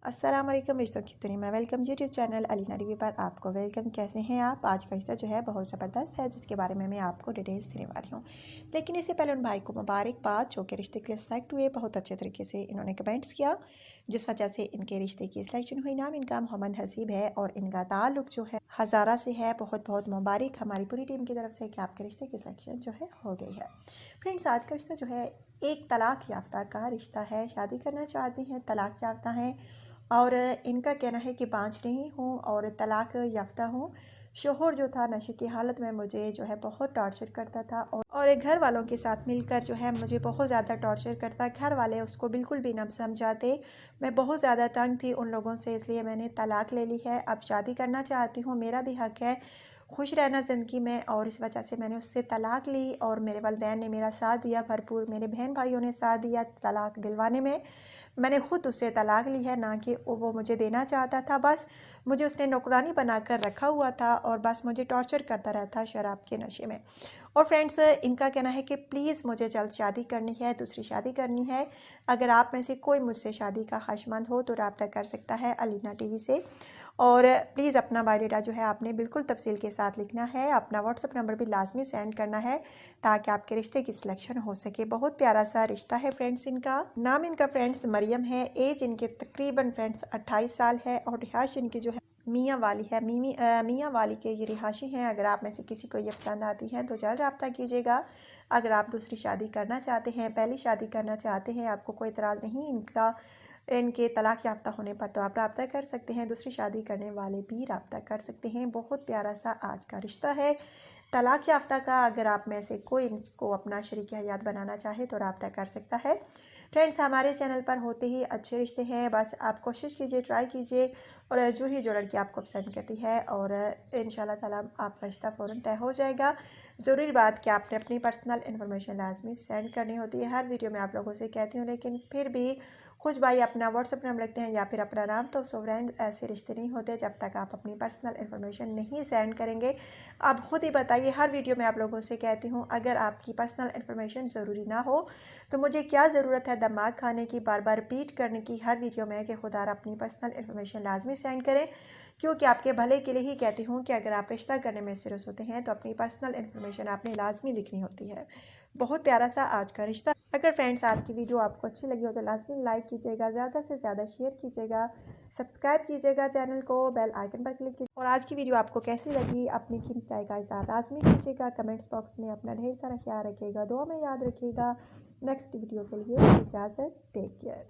अस्सलाम वालेकुम रिश्तों की दुनिया में welcome YouTube channel Alina TV पर आपको वेलकम। कैसे हैं आप? आज का रिश्ता जो है बहुत ज़बरदस्त है जिसके बारे में मैं आपको डिटेल्स देने वाली हूँ। लेकिन इससे पहले उन भाई को मुबारकबाद जो कि रिश्ते के लिए सेलेक्ट हुए। बहुत अच्छे तरीके से इन्होंने कमेंट्स किया जिस वजह से इनके रिश्ते की सिलेक्शन हुई। नाम इनका मोहम्मद हसीब है और इनका ताल्लुक जो है हज़ारा से है। बहुत बहुत मुबारक हमारी पूरी टीम की तरफ से कि आपके रिश्ते की सिलेक्शन जो है हो गई है। फ्रेंड्स, आज का रिश्ता जो है एक तलाक याफ्ता का रिश्ता है। शादी करना चाहती हैं, तलाक याफ्ता हैं और इनका कहना है कि बाँझ नहीं हूँ और तलाक याफ्ता हूँ। शोहर जो था नशे की हालत में मुझे जो है बहुत टॉर्चर करता था और घर वालों के साथ मिलकर जो है मुझे बहुत ज़्यादा टॉर्चर करता। घर वाले उसको बिल्कुल भी ना समझाते। मैं बहुत ज़्यादा तंग थी उन लोगों से, इसलिए मैंने तलाक ले ली है। अब शादी करना चाहती हूँ, मेरा भी हक है खुश रहना ज़िंदगी में और इस वजह से मैंने उससे तलाक ली और मेरे वालिदैन ने मेरा साथ दिया भरपूर। मेरे बहन भाइयों ने साथ दिया तलाक दिलवाने में। मैंने ख़ुद उससे तलाक ली है, ना कि वो मुझे देना चाहता था। बस मुझे उसने नौकरानी बनाकर रखा हुआ था और बस मुझे टॉर्चर करता रहता शराब के नशे में। और फ्रेंड्स, इनका कहना है कि प्लीज़ मुझे जल्द शादी करनी है, दूसरी शादी करनी है। अगर आप में से कोई मुझसे शादी का ख्वाहिशमंद हो तो रब्ता कर सकता है अलीना टीवी से। और प्लीज़ अपना बायोडाटा जो है आपने बिल्कुल तफसील के साथ लिखना है। अपना व्हाट्सअप नंबर भी लाजमी सेंड करना है ताकि आपके रिश्ते की सिलेक्शन हो सके। बहुत प्यारा सा रिश्ता है फ्रेंड्स। इनका नाम इनका फ्रेंड्स मरियम है। एज इनके तकरीबन फ्रेंड्स 28 साल है और रिहाइश इनकी जो है मियाँ वाली है। मियाँ वाली के ये रिहायशी हैं। अगर आप में से किसी को ये पसंद आती हैं तो जल्द रब्ता कीजिएगा। अगर आप दूसरी शादी करना चाहते हैं, पहली शादी करना चाहते हैं, आपको कोई इतराज़ नहीं इनके तलाक याफ्ता होने पर तो आप रब्ता कर सकते हैं। दूसरी शादी करने वाले भी रब्ता कर सकते हैं। बहुत प्यारा सा आज का रिश्ता है तलाक याफ्ता का। अगर आप में से कोई इसको अपना शरीक हयात बनाना चाहे तो रब्ता कर सकता है। फ्रेंड्स, हमारे चैनल पर होते ही अच्छे रिश्ते हैं। बस आप कोशिश कीजिए, ट्राई कीजिए और जो लड़की आपको पसंद करती है और इंशाल्लाह ताला आपका रिश्ता फ़ौरन तय हो जाएगा। ज़रूरी बात कि आपने अपनी पर्सनल इन्फॉर्मेशन लाजमी सेंड करनी होती है। हर वीडियो में आप लोगों से कहती हूँ, लेकिन फिर भी कुछ भाई अपना व्हाट्सअप नंबर रखते हैं या फिर अपना नाम। तो सो फ्रेंड, ऐसे रिश्ते नहीं होते जब तक आप अपनी पर्सनल इन्फॉर्मेशन नहीं सेंड करेंगे। आप खुद ही बताइए, हर वीडियो में आप लोगों से कहती हूँ अगर आपकी पर्सनल इन्फॉर्मेशन ज़रूरी ना हो तो मुझे क्या ज़रूरत है दिमाग खाने की, बार बार रिपीट करने की हर वीडियो में कि खुदा अपनी पर्सनल इन्फॉर्मेशन लाजमी सेंड करें। क्योंकि आपके भले के लिए ही कहती हूँ कि अगर आप रिश्ता करने में सीरियस होते हैं तो अपनी पर्सनल इन्फॉर्मेशन आपने लाजमी लिखनी होती है। बहुत प्यारा सा आज का रिश्ता। अगर फ्रेंड्स आपकी वीडियो आपको अच्छी लगी हो तो लाजमी लाइक कीजिएगा, ज़्यादा से ज़्यादा शेयर कीजिएगा, सब्सक्राइब कीजिएगा चैनल को, बेल आइकन पर क्लिक कीजिए। और आज की वीडियो आपको कैसी लगी अपनी कीमती राय का इज़हार लाजमी कीजिएगा। कमेंट्स बॉक्स में अपना ढेर सारा ख्याल रखिएगा, दुआ में याद रखिएगा। नेक्स्ट वीडियो के लिए इजाज़त, टेक केयर।